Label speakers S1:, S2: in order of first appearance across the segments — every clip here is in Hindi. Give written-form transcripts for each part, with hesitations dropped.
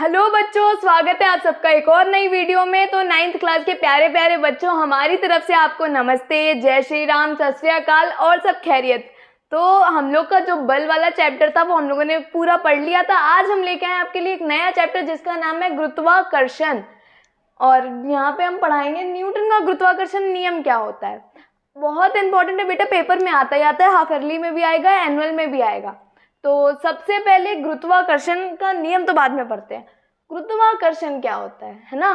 S1: हेलो बच्चों, स्वागत है आप सबका एक और नई वीडियो में। तो 9th क्लास के प्यारे प्यारे बच्चों, हमारी तरफ से आपको नमस्ते, जय श्री राम, सत श्री अकाल और सब खैरियत। तो हम लोग का जो बल वाला चैप्टर था वो हम लोगों ने पूरा पढ़ लिया था। आज हम लेके आए आपके लिए एक नया चैप्टर जिसका नाम है गुरुत्वाकर्षण। और यहाँ पे हम पढ़ाएंगे न्यूटन का गुरुत्वाकर्षण नियम क्या होता है। बहुत इंपॉर्टेंट है बेटा, पेपर में आता ही आता है, हाफ ईयरली में भी आएगा, एनुअल में भी आएगा। तो सबसे पहले गुरुत्वाकर्षण का नियम तो बाद में पढ़ते हैं। गुरुत्वाकर्षण क्या होता है ना।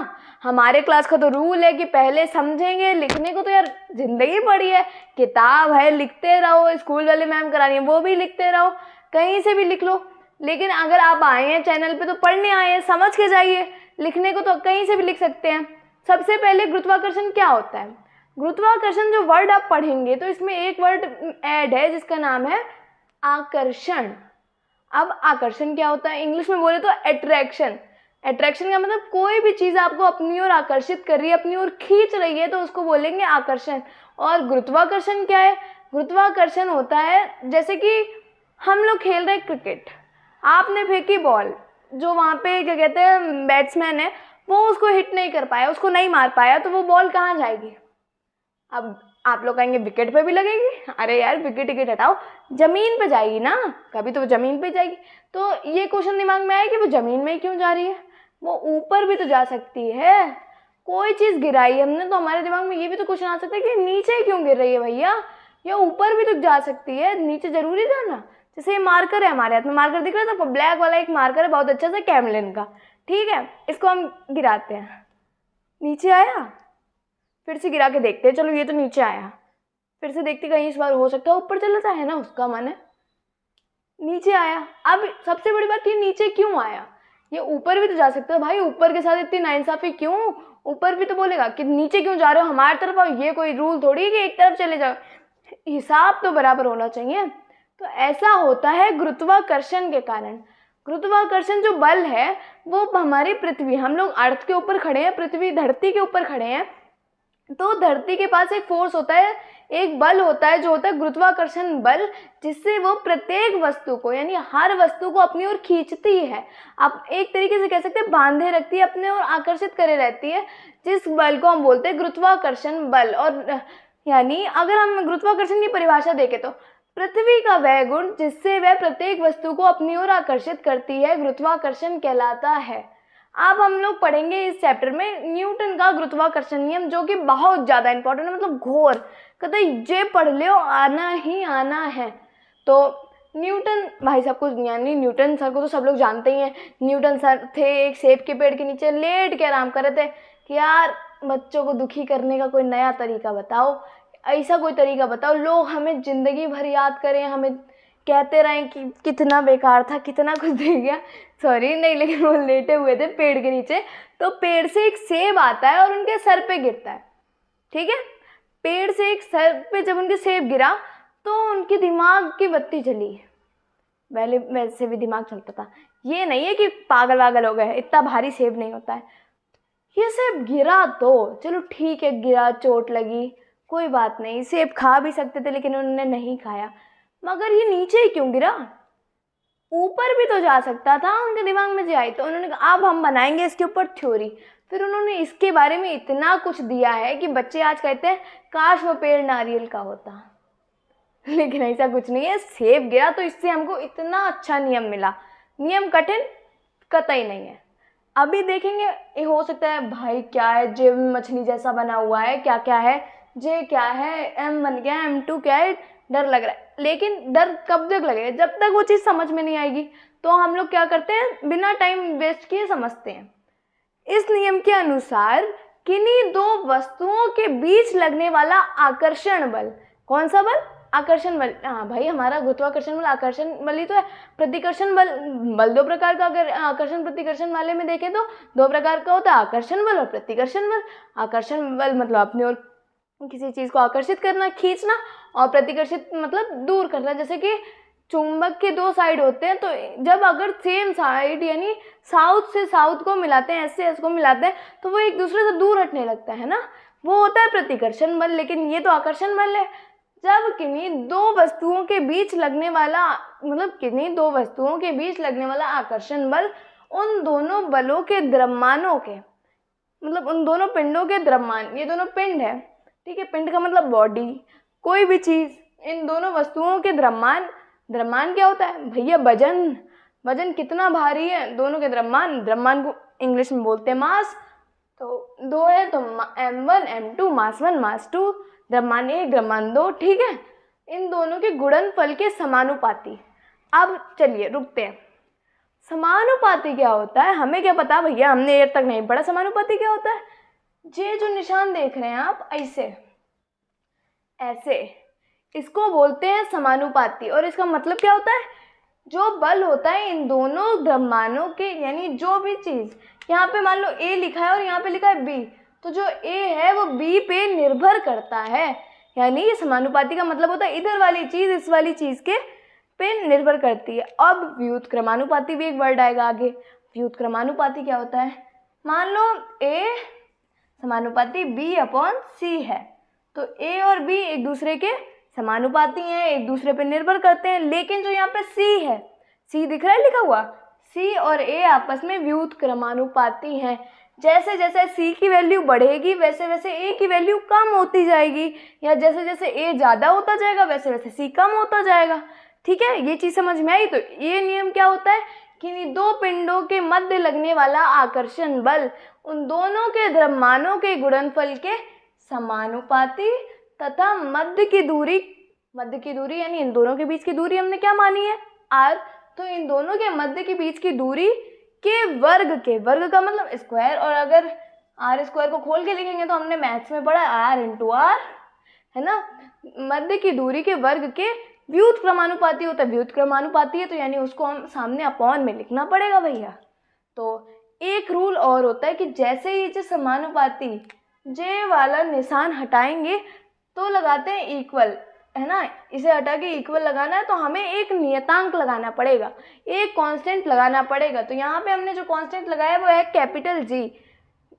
S1: हमारे क्लास का तो रूल है कि पहले समझेंगे। लिखने को तो यार जिंदगी पड़ी है, किताब है, लिखते रहो, स्कूल वाले मैम करा रही है वो भी लिखते रहो, कहीं से भी लिख लो। लेकिन अगर आप आए हैं चैनल पे तो पढ़ने आए हैं, समझ के जाइए। लिखने को तो कहीं से भी लिख सकते हैं। सबसे पहले गुरुत्वाकर्षण क्या होता है। गुरुत्वाकर्षण जो वर्ड आप पढ़ेंगे तो इसमें एक वर्ड ऐड है जिसका नाम है आकर्षण। अब आकर्षण क्या होता है, इंग्लिश में बोले तो अट्रैक्शन। अट्रैक्शन का मतलब कोई भी चीज़ आपको अपनी ओर आकर्षित कर रही है, अपनी ओर खींच रही है, तो उसको बोलेंगे आकर्षण। और गुरुत्वाकर्षण क्या है। गुरुत्वाकर्षण होता है जैसे कि हम लोग खेल रहे हैं क्रिकेट, आपने फेंकी बॉल, जो वहाँ पे क्या कहते हैं बैट्समैन है वो उसको हिट नहीं कर पाया, उसको नहीं मार पाया, तो वो बॉल कहाँ जाएगी। अब आप लोग कहेंगे विकेट पे भी लगेगी। अरे यार विकेट टिकेट हटाओ, जमीन पे जाएगी ना, कभी तो वो जमीन पे जाएगी। तो ये क्वेश्चन दिमाग में आया कि वो जमीन में क्यों जा रही है, वो ऊपर भी तो जा सकती है। कोई चीज़ गिराई हमने तो हमारे दिमाग में ये भी तो क्वेश्चन आ सकता है कि नीचे क्यों गिर रही है भैया, या ऊपर भी तो जा सकती है, नीचे जरूरी जाना। जैसे ये मार्कर है हमारे हाथ में, मार्कर दिख रहा था, ब्लैक वाला एक मार्कर है बहुत अच्छा सा कैमलिन का, ठीक है। इसको हम गिराते हैं, नीचे आया, फिर से गिरा के देखते हैं, चलो ये तो नीचे आया, फिर से देखते कहीं इस बार हो सकता है ऊपर चला जाए ना, उसका मन है। नीचे आया। अब सबसे बड़ी बात, ये नीचे क्यों आया, ये ऊपर भी तो जा सकता है भाई, ऊपर के साथ इतनी नाइंसाफी क्यों। ऊपर भी तो बोलेगा कि नीचे क्यों जा रहे हो, हमारी तरफ आओ, ये कोई रूल थोड़ी है कि एक तरफ चले जाओ, हिसाब तो बराबर होना चाहिए। तो ऐसा होता है गुरुत्वाकर्षण के कारण। गुरुत्वाकर्षण जो बल है वो हमारी पृथ्वी, हम लोग अर्थ के ऊपर खड़े हैं, पृथ्वी धरती के ऊपर खड़े हैं, तो धरती के पास एक फोर्स होता है, एक बल होता है जो होता है गुरुत्वाकर्षण बल, जिससे वो प्रत्येक वस्तु को यानी हर वस्तु को अपनी ओर खींचती है। आप एक तरीके से कह सकते हैं बांधे रखती है, अपने ओर आकर्षित करे रहती है, जिस बल को हम बोलते हैं गुरुत्वाकर्षण बल। और यानी अगर हम गुरुत्वाकर्षण की परिभाषा देखें तो पृथ्वी का वह गुण जिससे वह प्रत्येक वस्तु को अपनी ओर आकर्षित करती है गुरुत्वाकर्षण कहलाता है। अब हम लोग पढ़ेंगे इस चैप्टर में न्यूटन का गुरुत्वाकर्षण नियम, जो कि बहुत ज़्यादा इंपॉर्टेंट है, मतलब घोर, कहते ये पढ़ लो आना ही आना है। तो न्यूटन भाई साहब को, यानी न्यूटन सर को तो सब लोग जानते ही हैं। न्यूटन सर थे एक सेब के पेड़ के नीचे लेट के आराम कर रहे थे कि यार बच्चों को दुखी करने का कोई नया तरीका बताओ, ऐसा कोई तरीका बताओ लोग हमें ज़िंदगी भर याद करें, हमें कहते रहें कि कितना बेकार था, कितना कुछ दे गया। सॉरी नहीं, लेकिन वो लेटे हुए थे पेड़ के नीचे, तो पेड़ से एक सेब आता है और उनके सर पे गिरता है, ठीक है। पेड़ से एक सर पे जब उनके सेब गिरा तो उनके दिमाग की बत्ती जली। पहले वैसे भी दिमाग चलता था, ये नहीं है कि पागल वागल हो गए, इतना भारी सेब नहीं होता है। ये सेब गिरा तो चलो ठीक है, गिरा, चोट लगी, कोई बात नहीं, सेब खा भी सकते थे लेकिन उन्होंने नहीं खाया। मगर ये नीचे क्यों गिरा, ऊपर भी तो जा सकता था, उनके दिमाग में जो आई। तो उन्होंने कहा अब हम बनाएंगे इसके ऊपर थ्योरी। फिर उन्होंने इसके बारे में इतना कुछ दिया है कि बच्चे आज कहते हैं काश वो पेड़ नारियल का होता, लेकिन ऐसा कुछ नहीं है। सेब गिरा तो इससे हमको इतना अच्छा नियम मिला। नियम कठिन कतई नहीं है। अभी देखेंगे, ये हो सकता है भाई क्या है, जे मछली जैसा बना हुआ है, क्या क्या है, जे क्या है, एम बन गया, M2 क्या है, डर लग रहा है। लेकिन डर कब तक लगेगा, जब तक वो चीज़ समझ में नहीं आएगी। तो हम लोग क्या करते हैं, बिना टाइम वेस्ट किए समझते हैं। इस नियम के अनुसार किन्हीं दो वस्तुओं के बीच लगने वाला आकर्षण बल, कौन सा बल, आकर्षण बल। हाँ भाई, हमारा गुरुत्वाकर्षण बल आकर्षण बल ही तो है। प्रतिकर्षण बल, बल दो प्रकार का, अगर आकर्षण प्रतिकर्षण वाले में देखें तो दो प्रकार का होता है, आकर्षण बल और प्रतिकर्षण बल। आकर्षण बल मतलब अपनी ओर किसी चीज़ को आकर्षित करना, खींचना, और प्रतिकर्षित मतलब दूर करना। जैसे कि चुंबक के दो साइड होते हैं, तो जब अगर सेम साइड यानी साउथ से साउथ को मिलाते हैं, एस से एस को मिलाते हैं, तो वो एक दूसरे से दूर हटने लगता है ना, वो होता है प्रतिकर्षण बल। लेकिन ये तो आकर्षण बल है। जब किन्हीं दो वस्तुओं के बीच लगने वाला, मतलब किन्हीं दो वस्तुओं के बीच लगने वाला आकर्षण बल उन दोनों बलों के द्रव्यमानों के, मतलब उन दोनों पिंडों के द्रव्यमान, ये दोनों पिंड है, ठीक है, पिंड का मतलब बॉडी, कोई भी चीज़, इन दोनों वस्तुओं के द्रव्यमान, द्रव्यमान क्या होता है भैया, वजन, वजन कितना भारी है, दोनों के द्रव्यमान, द्रव्यमान को इंग्लिश में बोलते हैं मास। तो 2 है तो m1 m2, मास 1 मास 2, द्रव्यमान 1 द्रव्यमान 2, ठीक है, इन दोनों के गुणनफल के समानुपाती। अब चलिए रुकते हैं, समानुपाती क्या होता है, हमें क्या पता भैया, हमने ये तक नहीं पढ़ा समानुपाती क्या होता है। ये जो निशान देख रहे हैं आप ऐसे ऐसे, इसको बोलते हैं समानुपाती। और इसका मतलब क्या होता है, जो बल होता है इन दोनों द्रव्यमानों के, यानी जो भी चीज़, यहाँ पे मान लो A लिखा है और यहाँ पे लिखा है B, तो जो A है वो B पे निर्भर करता है, यानी ये समानुपाती का मतलब होता है इधर वाली चीज़ इस वाली चीज़ के पे निर्भर करती है। अब व्युत्क्रमानुपाती भी एक वर्ड आएगा आगे। व्युत्क्रमानुपाती क्या होता है, मान लो A समानुपाती B/C है, तो A और B एक दूसरे के समानुपाती हैं, एक दूसरे पे निर्भर करते हैं, लेकिन जो यहाँ पे C है, C दिख रहा है लिखा हुआ, C और A आपस में व्युत्क्रमानुपाती हैं। जैसे जैसे C की वैल्यू बढ़ेगी वैसे वैसे A की वैल्यू कम होती जाएगी, या जैसे जैसे A ज़्यादा होता जाएगा वैसे वैसे C कम होता जाएगा, ठीक है, ये चीज़ समझ में आई। तो ये नियम क्या होता है कि दो पिंडों के मध्य लगने वाला आकर्षण बल उन दोनों के द्रव्यमानों के गुणनफल के समानुपाती तथा मध्य की दूरी यानी इन दोनों के बीच की दूरी हमने क्या मानी है r, तो इन दोनों के मध्य के बीच की दूरी के वर्ग का मतलब स्क्वायर, और अगर r स्क्वायर को खोल के लिखेंगे तो हमने मैथ्स में पढ़ा r इंटू r, है ना, मध्य की दूरी के वर्ग के व्युत्क्रमानुपाती होता है, व्युत्क्रमानुपाती है तो यानी उसको हम सामने अपॉन में लिखना पड़ेगा भैया। तो एक रूल और होता है कि जैसे ही जो समानुपाती जे वाला निशान हटाएंगे तो लगाते हैं इक्वल, है ना, इसे हटा के इक्वल लगाना है तो हमें एक नियतांक लगाना पड़ेगा, एक कांस्टेंट लगाना पड़ेगा। तो यहाँ पे हमने जो कांस्टेंट लगाया वो है कैपिटल G,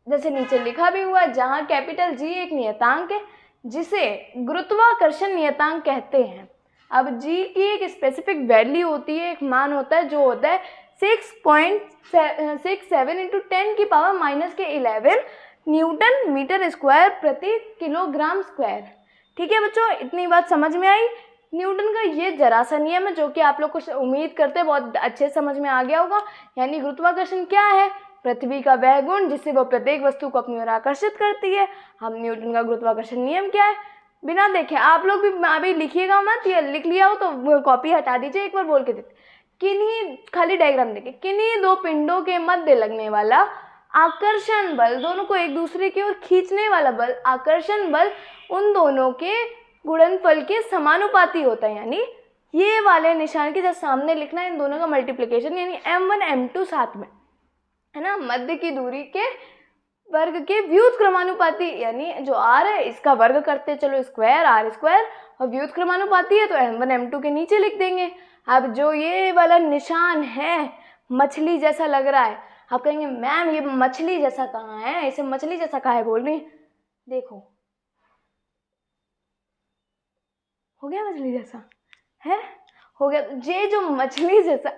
S1: जैसे नीचे लिखा भी हुआ है, जहाँ कैपिटल G एक नियतांक है जिसे गुरुत्वाकर्षण नियतांक कहते हैं। अब G की एक स्पेसिफिक वैल्यू होती है, एक मान होता है जो होता है 6.67 इंटू 10 की पावर -11 न्यूटन मीटर स्क्वायर प्रति किलोग्राम स्क्वायर। ठीक है बच्चों, इतनी बात समझ में आई। न्यूटन का ये जरा सा नियम है जो कि आप लोग को उम्मीद करते हैं बहुत अच्छे समझ में आ गया होगा। यानी गुरुत्वाकर्षण क्या है, पृथ्वी का वह गुण जिससे वो प्रत्येक वस्तु को अपनी ओर आकर्षित करती है। हम न्यूटन का गुरुत्वाकर्षण नियम क्या है बिना देखे आप लोग भी अभी लिखिएगा मत, ये लिख लिया हो तो कॉपी हटा दीजिए, एक बार बोल के देते। किन्हीं खाली डायग्राम देखिए, किन्हीं दो पिंडों के मध्य लगने वाला आकर्षण बल, दोनों को एक दूसरे की ओर खींचने वाला बल, आकर्षण बल उन दोनों के गुणनफल के समानुपाती होता है। यानी ये वाले निशान के जैसे सामने लिखना है इन दोनों का मल्टीप्लिकेशन, यानी m1 m2 साथ में, है ना, मध्य की दूरी के वर्ग के व्युत्क्रमानुपाती, यानी जो r है इसका वर्ग करते चलो स्क्वायर r स्क्वायर, और व्युत्क्रमानुपाती है तो m1 m2 के नीचे लिख देंगे। अब जो ये वाला निशान है मछली जैसा लग रहा है, आप कहेंगे मैम ये मछली जैसा कहाँ है, इसे मछली जैसा काहे बोल रही हैं, देखो हो गया मछली जैसा है, हो गया। ये जो मछली जैसा,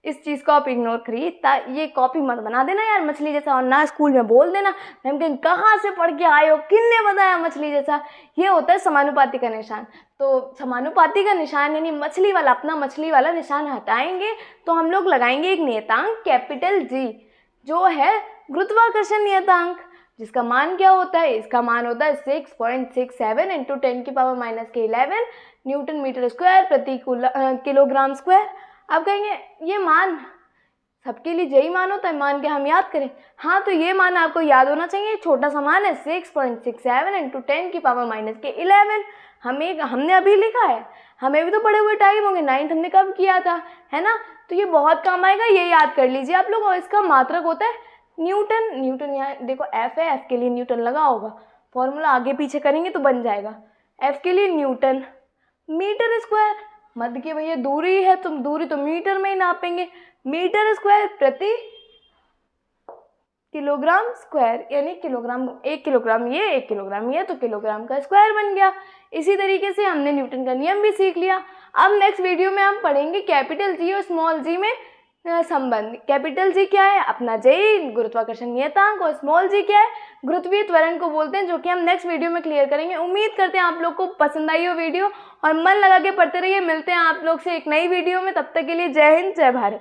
S1: इस चीज़ को आप इग्नोर करिए, ये कॉपी मत बना देना यार मछली जैसा, और ना स्कूल में बोल देना मैम कहीं कहाँ से पढ़ के आए हो, किसने बताया मछली जैसा। ये होता है समानुपाती का निशान। तो समानुपाती का निशान यानी मछली वाला, अपना मछली वाला निशान हटाएंगे तो हम लोग लगाएंगे एक नियतांक कैपिटल G, जो है गुरुत्वाकर्षण नियतांक, जिसका मान क्या होता है, इसका मान होता है 6.67 इंटू 10 की पावर -11 न्यूटन मीटर स्क्वायर प्रति किलोग्राम स्क्वायर। आप कहेंगे ये मान सबके लिए यही मान होता है, मान के हम याद करें, हाँ तो ये मान आपको याद होना चाहिए, छोटा सा मान है 6.67 इंटू 10 की पावर -11। हमने अभी लिखा है, हमें भी तो पढ़े हुए टाइम होंगे, 9th हमने कब किया था, है ना, तो ये बहुत काम आएगा, ये याद कर लीजिए आप लोग। और इसका मात्रक होता है न्यूटन यहाँ देखो F है, F के लिए न्यूटन लगा होगा, फॉर्मूला आगे पीछे करेंगे तो बन जाएगा। F के लिए न्यूटन, मीटर स्क्वायर, मध्य की भैया दूरी है तो दूरी तो मीटर में ही नापेंगे, मीटर स्क्वायर प्रति किलोग्राम स्क्वायर, यानी किलोग्राम, 1 किलोग्राम ये 1 किलोग्राम ये, तो किलोग्राम का स्क्वायर बन गया। इसी तरीके से हमने न्यूटन का नियम भी सीख लिया। अब नेक्स्ट वीडियो में हम पढ़ेंगे कैपिटल G और स्मॉल g में संबंध। कैपिटल जी क्या है? अपना J, गुरुत्वाकर्षण नियतांक, और स्मॉल g क्या है? गुरुत्वीय त्वरण को बोलते हैं, जो कि हम नेक्स्ट वीडियो में क्लियर करेंगे। उम्मीद करते हैं आप लोग को पसंद आई हो वीडियो, और मन लगा के पढ़ते रहिए। मिलते हैं आप लोग से एक नई वीडियो में, तब तक के लिए जय हिंद, जय भारत।